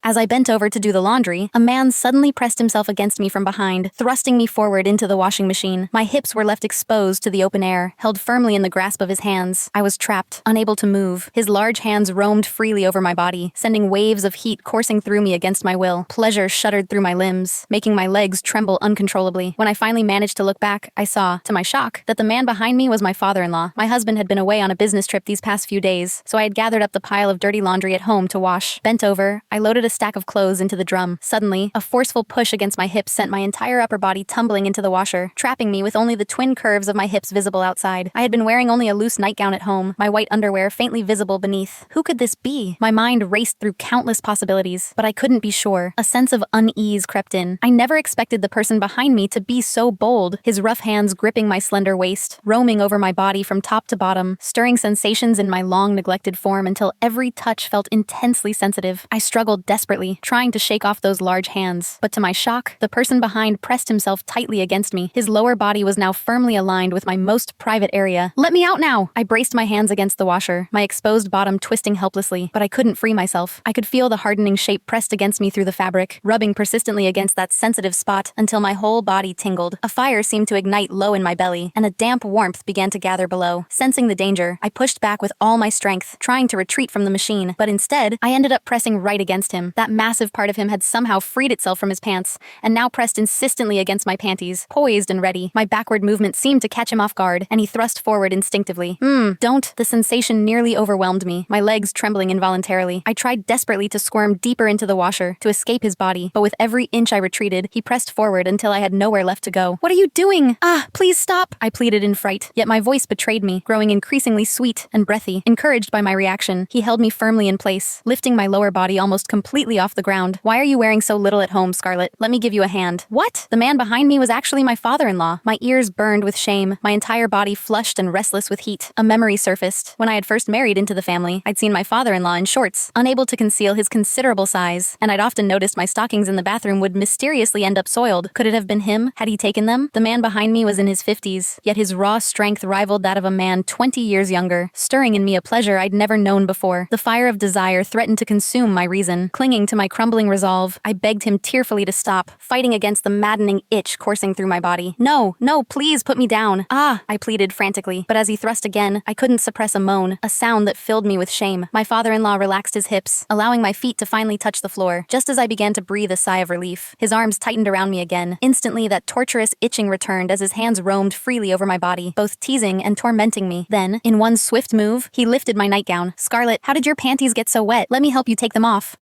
As I bent over to do the laundry, a man suddenly pressed himself against me from behind, thrusting me forward into the washing machine. My hips were left exposed to the open air, held firmly in the grasp of his hands. I was trapped, unable to move. His large hands roamed freely over my body, sending waves of heat coursing through me against my will. Pleasure shuddered through my limbs, making my legs tremble uncontrollably. When I finally managed to look back, I saw, to my shock, that the man behind me was my father-in-law. My husband had been away on a business trip these past few days, so I had gathered up the pile of dirty laundry at home to wash. Bent over, I loaded a stack of clothes into the drum. Suddenly, a forceful push against my hips sent my entire upper body tumbling into the washer, trapping me with only the twin curves of my hips visible outside. I had been wearing only a loose nightgown at home, my white underwear faintly visible beneath. Who could this be? My mind raced through countless possibilities, but I couldn't be sure. A sense of unease crept in. I never expected the person behind me to be so bold, his rough hands gripping my slender waist, roaming over my body from top to bottom, stirring sensations in my long neglected form until every touch felt intensely sensitive. I struggled desperately, trying to shake off those large hands, but to my shock, the person behind pressed himself tightly against me. His lower body was now firmly aligned with my most private area. "Let me out now!" I braced my hands against the washer, my exposed bottom twisting helplessly, but I couldn't free myself. I could feel the hardening shape pressed against me through the fabric, rubbing persistently against that sensitive spot until my whole body tingled. A fire seemed to ignite low in my belly, and a damp warmth began to gather below. Sensing the danger, I pushed back with all my strength, trying to retreat from the machine, but instead, I ended up pressing right against him. That massive part of him had somehow freed itself from his pants, and now pressed insistently against my panties, poised and ready. My backward movement seemed to catch him off guard, and he thrust forward instinctively. Don't. The sensation nearly overwhelmed me, my legs trembling involuntarily. I tried desperately to squirm deeper into the washer, to escape his body, but with every inch I retreated, he pressed forward until I had nowhere left to go. "What are you doing? Please stop!" I pleaded in fright, yet my voice betrayed me, growing increasingly sweet and breathy. Encouraged by my reaction, he held me firmly in place, lifting my lower body almost completely off the ground. "Why are you wearing so little at home, Scarlett? Let me give you a hand." What? The man behind me was actually my father-in-law. My ears burned with shame, my entire body flushed and restless with heat. A memory surfaced. When I had first married into the family, I'd seen my father-in-law in shorts, unable to conceal his considerable size, and I'd often noticed my stockings in the bathroom would mysteriously end up soiled. Could it have been him? Had he taken them? The man behind me was in his 50s, yet his raw strength rivaled that of a man 20 years younger, stirring in me a pleasure I'd never known before. The fire of desire threatened to consume my reason. Clinging to my crumbling resolve, I begged him tearfully to stop, fighting against the maddening itch coursing through my body. No, please put me down." I pleaded frantically, but as he thrust again, I couldn't suppress a moan, a sound that filled me with shame. My father-in-law relaxed his hips, allowing my feet to finally touch the floor. Just as I began to breathe a sigh of relief, his arms tightened around me again. Instantly, that torturous itching returned as his hands roamed freely over my body, both teasing and tormenting me. Then, in one swift move, he lifted my nightgown. "Scarlett, how did your panties get so wet? Let me help you take them off."